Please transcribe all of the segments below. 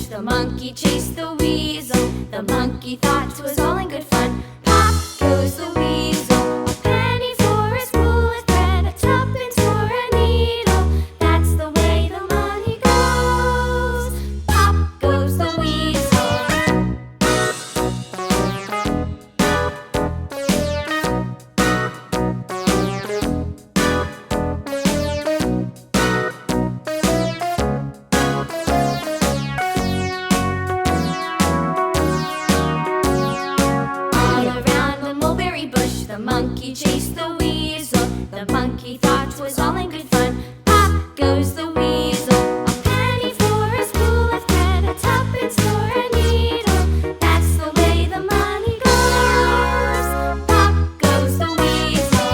The monkey chased the weasel. The monkey thought 'twas all in good fun. Pop goes the weasel. A penny for a spool of thread, a tuppence for a needle. That's the way the money goes. Pop goes the weasel. The monkey chased the weasel. The monkey thought 'twas all in good fun. Pop goes the weasel. A penny for a spool of thread, a tuppence for a needle. That's the way the money goes. Pop goes the weasel.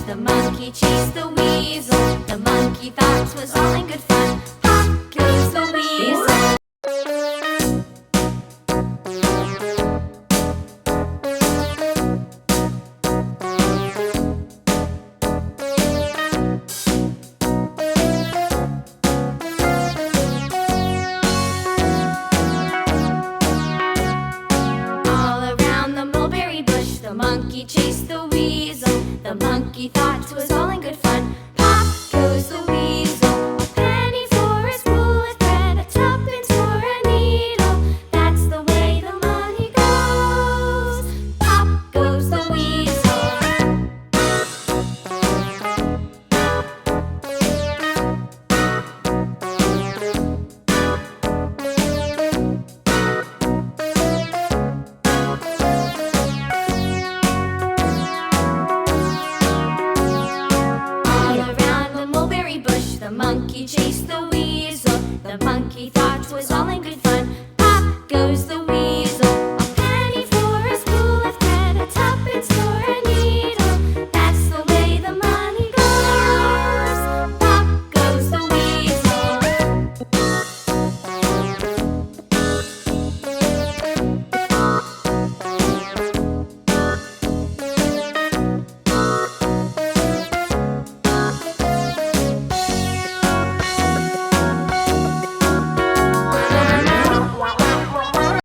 The monkey chased the weasel. The monkey thought 'twas all in good fun. Pop goes the weasel. All around the mulberry bush, the monkey chased